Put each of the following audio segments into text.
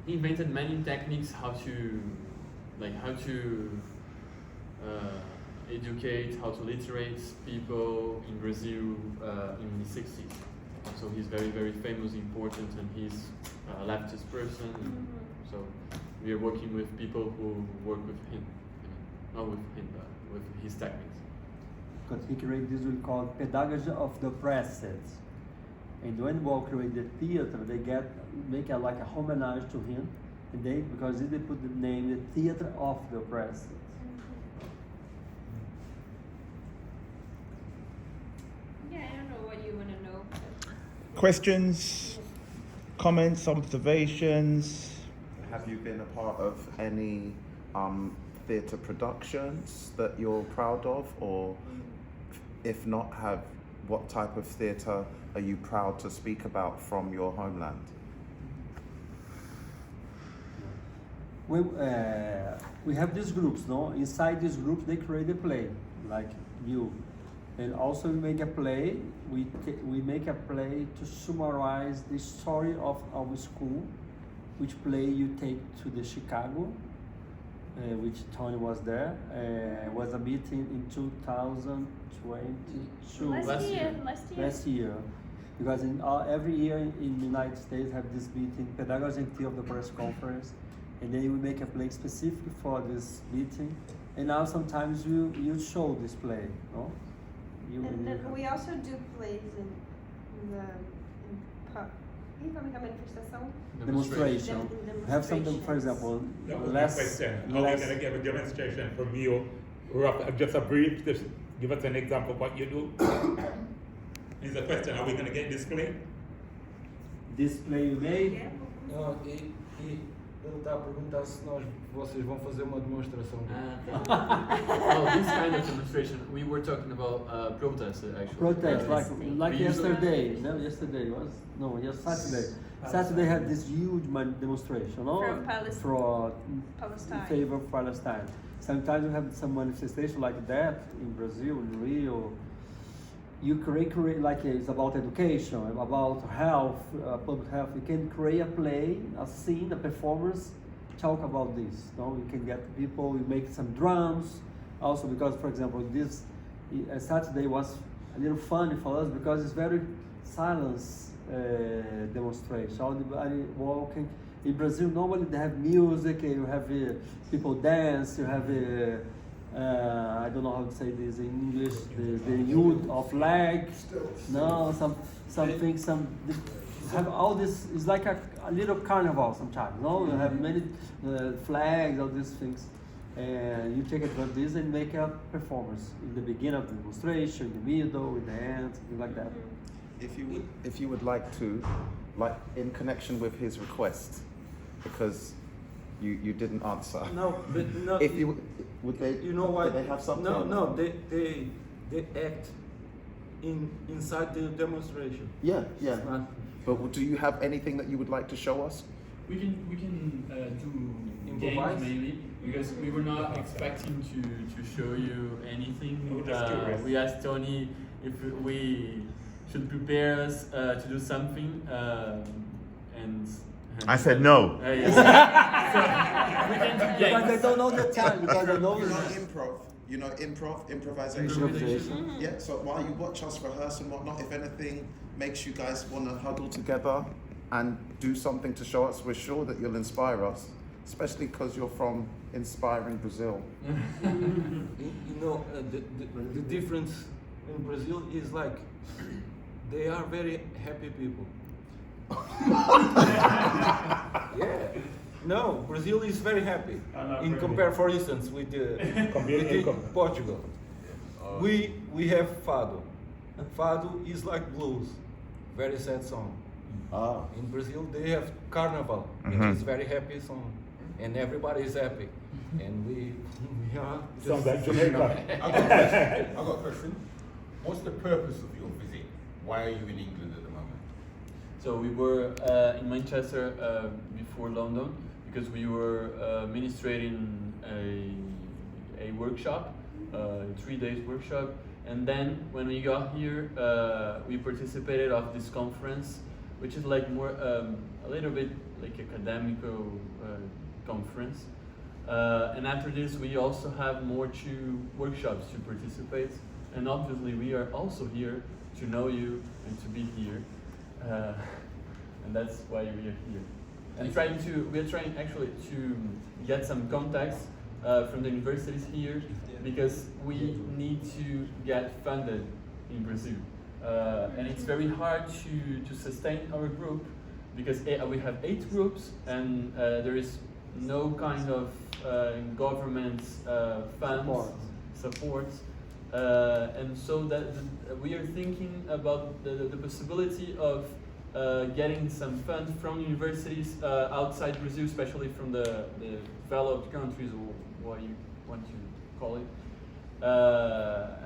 he invented many techniques how to educate, how to literate people in Brazil in the 60s. So he's very, very famous, important, and he's a leftist person. So we are working with people who work with him, not with him, but with his techniques. Because he created this we call pedagogy of the oppressed. And when we create the theater, they make like a homage to him, and because they put the name the theater of the oppressed. Yeah, I don't know what you want to know. Questions, comments, observations? Have you been a part of any theatre productions that you're proud of, or if not, what type of theatre are you proud to speak about from your homeland? We have these groups, no? Inside these groups, they create a play, like you. And also we make a play, we make a play to summarize the story of our school, which play you take to the Chicago, which Tony was there. Was a meeting in 2022. Last year. Because every year in the United States have this meeting, Pedagogy and Theory of the Press Conference, and then we make a play specific for this meeting. And now sometimes you show this play, no? We also do plays in demonstration. We have something, for example, Are we going to give a demonstration from you? Just a brief, just give us an example of what you do. Is the question, are we going to get display? Display you made? Não, ele está a perguntar se vocês vão fazer uma demonstração. Well, this kind of demonstration, we were talking about protests actually. Protest, like yesterday. No, yesterday was Saturday. Saturday had this huge demonstration, no? From Palestine. In favor of Palestine. Sometimes we have some manifestation like that in Brazil, in Rio. You create like it's about education, about health, public health. You can create a play, a scene, a performance, talk about this. No, you can get people. You make some drums, also because, for example, this Saturday was a little funny for us because it's very silence demonstration. Everybody walking. In Brazil, normally they have music. You have people dance. You have. I don't know how to say this in English. The use of legs, no, have all this. It's like a little carnival sometimes. No, you have many flags, all these things, and you take advantage of this and make a performance in the beginning of the demonstration, in the middle, in the end, something like that. If you would like to, like in connection with his request, because you didn't answer. No, but no. If you would they, you know why? They have something. No, they act inside the demonstration. Yeah. But do you have anything that you would like to show us? We can do games maybe, because we were not expecting to show you anything. We asked Tony if we should prepare us to do something, and I said no. Yes. So we can do games. Because they don't know the time. Because they know improvisation. Yeah. So while you watch us rehearse and whatnot, if anything makes you guys want to huddle together and do something to show us, we're sure that you'll inspire us, especially because you're from inspiring Brazil. The difference in Brazil is like they are very happy people. Yeah. No, Brazil is very happy. For instance, with Portugal. We have Fado. Fado is like blues, very sad song. In Brazil, they have Carnival, which is very happy song, and everybody is happy. And we are. Sounds like Jamaica. I've got a question. What's the purpose of your visit? Why are you in England at the moment? So we were in Manchester before London because we were administrating a workshop, 3 days workshop, and then when we got here, we participated of this conference which is like more a little bit like academical conference. And after this, we also have more workshops to participate. And obviously, we are also here to know you and to be here. And that's why we are here. And we are trying actually to get some contacts from the universities here, because we need to get funded in Brazil. And it's very hard to sustain our group, because we have 8 groups and there is no kind of government funds, support. And so that we are thinking about the possibility of getting some funds from universities outside Brazil, especially from the developed countries, or what you want to call it,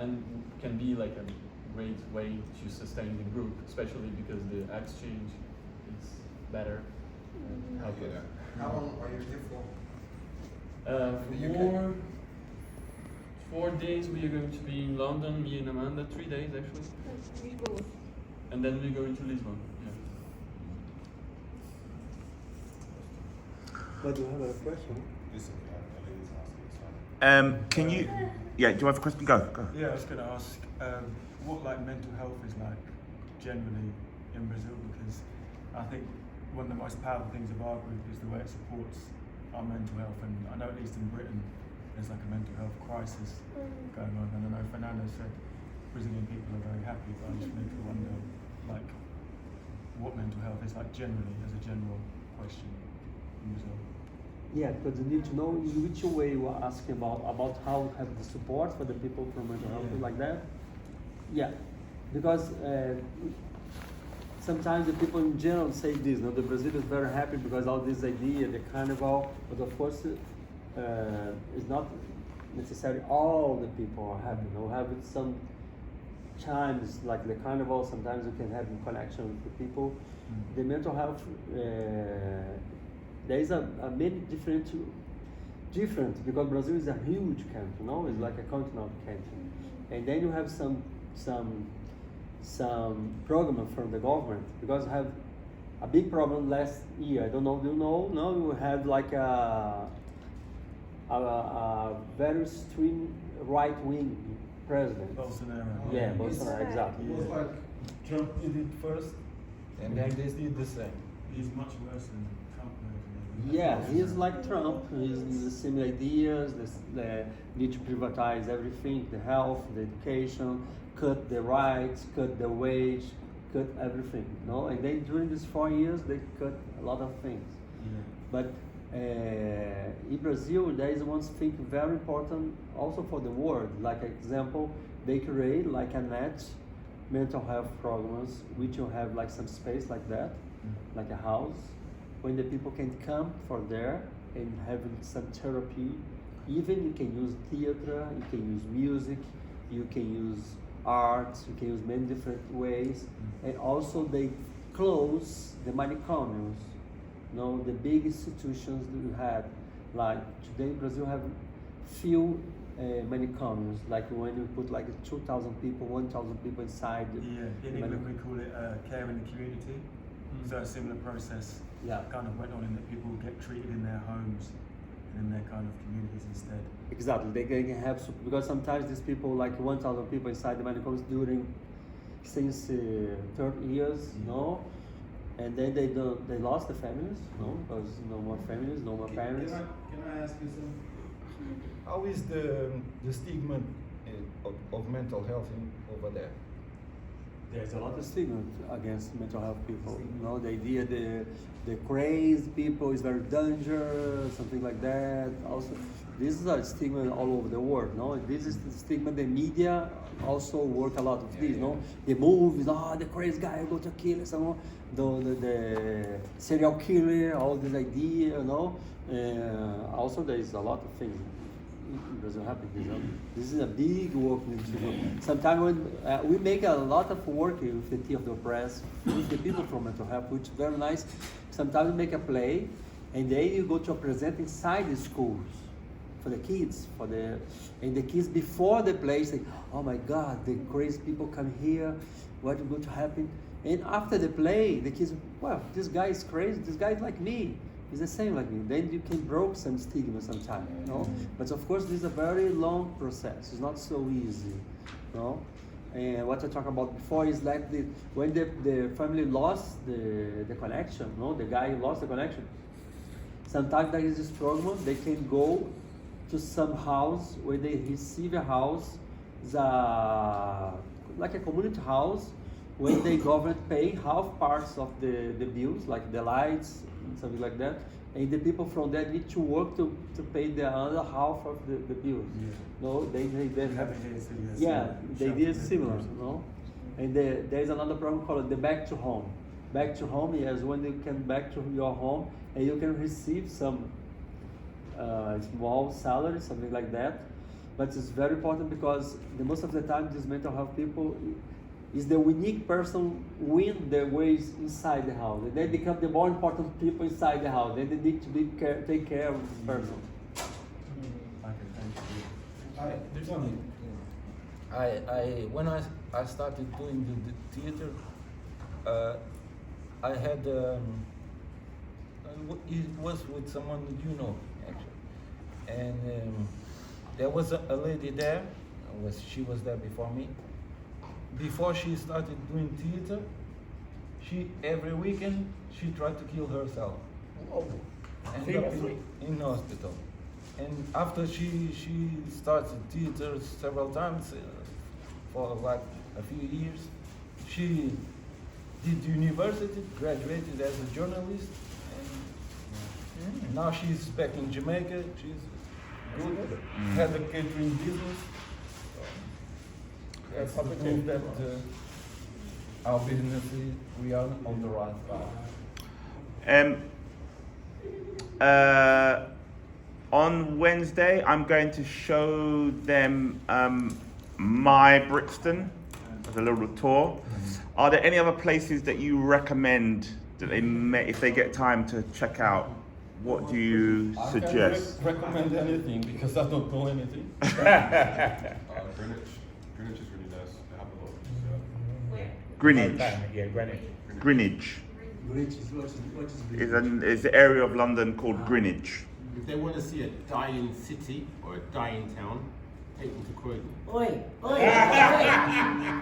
and can be like a great way to sustain the group, especially because the exchange is better. How long are you here for? For 4 days we are going to be in London, me and Amanda, 3 days actually. And then we're going to Lisbon. Yeah. But do you have a question? Can you? Yeah. Do you have a question? Go. Yeah, I was going to ask what like mental health is like generally in Brazil, because I think one of the most powerful things of our group is the way it supports our mental health, and I know at least in Britain there's like a mental health crisis going on, and I know Fernando said Brazilian people are very happy, but I just make me wonder like what mental health is like generally, as a general question in Brazil. Yeah, because you need to know in which way you are asking about how to have the support for the people from mental health, like that. Yeah, because sometimes the people in general say this, you know, the Brazil is very happy because all this idea, the carnival, but of course it's not necessarily all the people are happy. You know, have some times like the carnival, sometimes you can have a connection with the people. The mental health, there is a many different because Brazil is a huge country, you know, it's like a continental country, and then you have some program from the government, because I have a big problem last year. I don't know, do you know? No, we had like a very extreme right-wing president. Bolsonaro. Yeah, Bolsonaro, exactly. It was like Trump did it first, and then they did the same. He's much worse than Trump. Yeah, he's like Trump. He's the same ideas. The need to privatize everything: the health, the education, cut the rights, cut the wage, cut everything. No, and then during these 4 years, they cut a lot of things. Yeah. But in Brazil, there is one thing very important also for the world. Like example, they create like a net mental health programs, which you have like some space like that, like a house, when the people can come for there and having some therapy. Even you can use theater, you can use music, you can use art, you can use many different ways. And also they close the manicomiums. You know, the big institutions that we had, like today in Brazil have few manicomiums, like when you put like 2,000 people, 1,000 people inside. Yeah, in England we call it care in the community. So a similar process kind of went on in that people get treated in their homes and in their kind of communities instead. Exactly, they can have, because sometimes these people, like 1,000 people inside the manicomiums since 30 years, you know, and then they lost the families, no, because no more families, no more parents. Can I ask you something? How is the stigma of mental health over there? There's a lot of stigma against mental health people. You know, the idea the crazed people is very dangerous, something like that. Also, this is a stigma all over the world. No, this is the stigma. The media also work a lot with this. No, the movies, the crazy guy go to kill someone, the serial killer, all this idea. You know, also there is a lot of things. Doesn't happen. This is a big work we need to do. Sometimes when we make a lot of work with the Tea of the Press, with the people from mental health, which is very nice. Sometimes we make a play, and then you go to present inside the schools for the kids, and the kids before the play say, "Oh my God, the crazy people come here. What is going to happen?" And after the play, the kids, well, this guy is crazy. This guy is like me. He's the same like me. Then you can break some stigma sometimes, you know. But of course, this is a very long process. It's not so easy, you know. And what I talked about before is like when the family lost the connection, you know, the guy lost the connection. Sometimes there is this program. They can go to some house where they receive a house, like a community house, when the government pay half parts of the bills, like the lights and something like that, and the people from there need to work to pay the other half of the bills. Yeah. No, they have, Yeah, they did similar, you know. And there is another program called the Back to Home. Back to Home is when you can back to your home and you can receive some small salary, something like that. But it's very important because most of the time these mental health people is the unique person win the ways inside the house. And they become the more important people inside the house. And they need to take care of this person. When I started doing the theater, I had it was with someone that you know actually, and there was a lady there. She was there before me. Before she started doing theater, every weekend she tried to kill herself. Ended up in hospital. And after she started theater several times for like a few years, she did university, graduated as a journalist, and now she's back in Jamaica. She's good, had a catering business. That's the proof that our business we are on the right path. On Wednesday, I'm going to show them my Brixton as a little tour. Are there any other places that you recommend that they may, if they get time to check out? What do you suggest? I can't recommend anything because I don't know anything. Greenwich is really nice. They have a lot of Where? Greenwich. Yeah, Greenwich. Greenwich. Greenwich is Is an area of London called Greenwich. If they want to see a dying city or a dying town, take them to Croydon. Oi!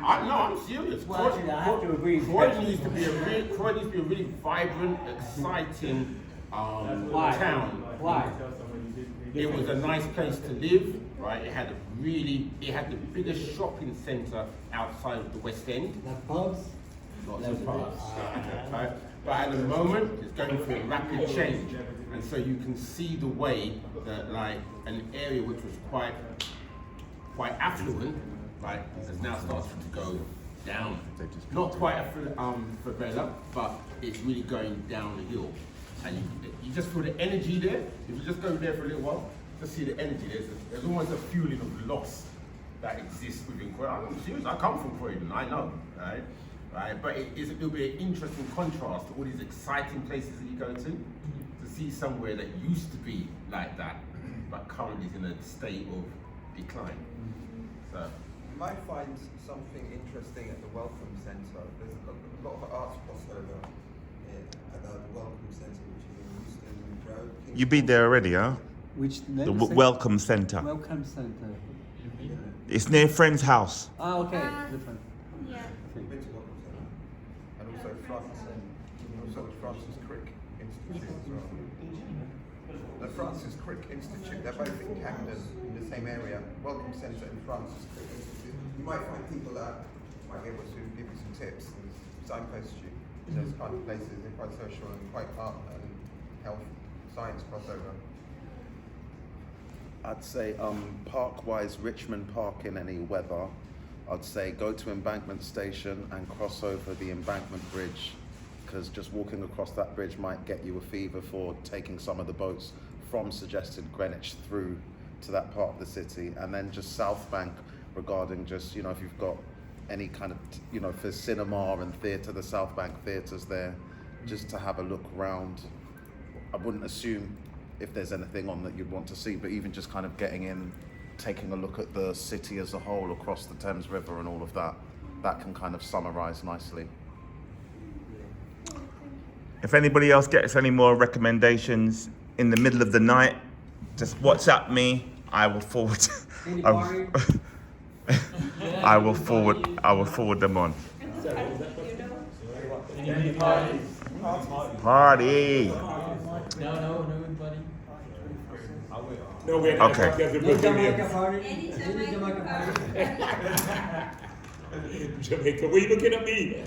I'm serious. Well, actually, I have to agree. Croydon needs to be a really vibrant, exciting town. Why? It was a nice place to live, right? It had the biggest shopping centre outside of the West End. The pubs? Lots of pubs. Right? But at the moment, it's going through a rapid change. And so you can see the way that like an area which was quite affluent, right, has now started to go down. Not quite a favela, but it's really going down the hill. And you just feel the energy there. If you just go there for a little while, just see the energy. There's almost a feeling of loss that exists within Croydon. I'm serious, I come from Croydon, I know, right? But it'll be an interesting contrast to all these exciting places that you go to see somewhere that used to be like that, but currently is in a state of decline. So you might find something interesting at the Welcome Centre. There's a lot of arts crossover at the Welcome Centre, which is in Euston Road. You've been there already, huh? Which name? The Welcome Centre. Welcome Centre. It's near Friend's house. Ah, okay. Different. Yeah. You've been to Welcome Centre. And also the Francis Crick Institute as well. The Francis Crick Institute, they're both in Camden, in the same area. Welcome Centre and Francis Crick Institute. You might find people that might be able to give you some tips and signpost you to those kind of places. They're quite social and quite art and health, science crossover. I'd say park-wise, Richmond Park in any weather. I'd say go to Embankment Station and cross over the Embankment Bridge, because just walking across that bridge might get you a fever for taking some of the boats from suggested Greenwich through to that part of the city. And then just South Bank regarding just, if you've got any kind of, for cinema and theatre, the South Bank theatres there, just to have a look round. I wouldn't assume if there's anything on that you'd want to see, but even just kind of getting in, taking a look at the city as a whole across the Thames River and all of that, that can kind of summarise nicely. If anybody else gets any more recommendations in the middle of the night, just WhatsApp me. I will forward. I will forward them on. Party. No, buddy. No, we're not. Okay. There's a Brazilian. Jamaica, what are you looking at me?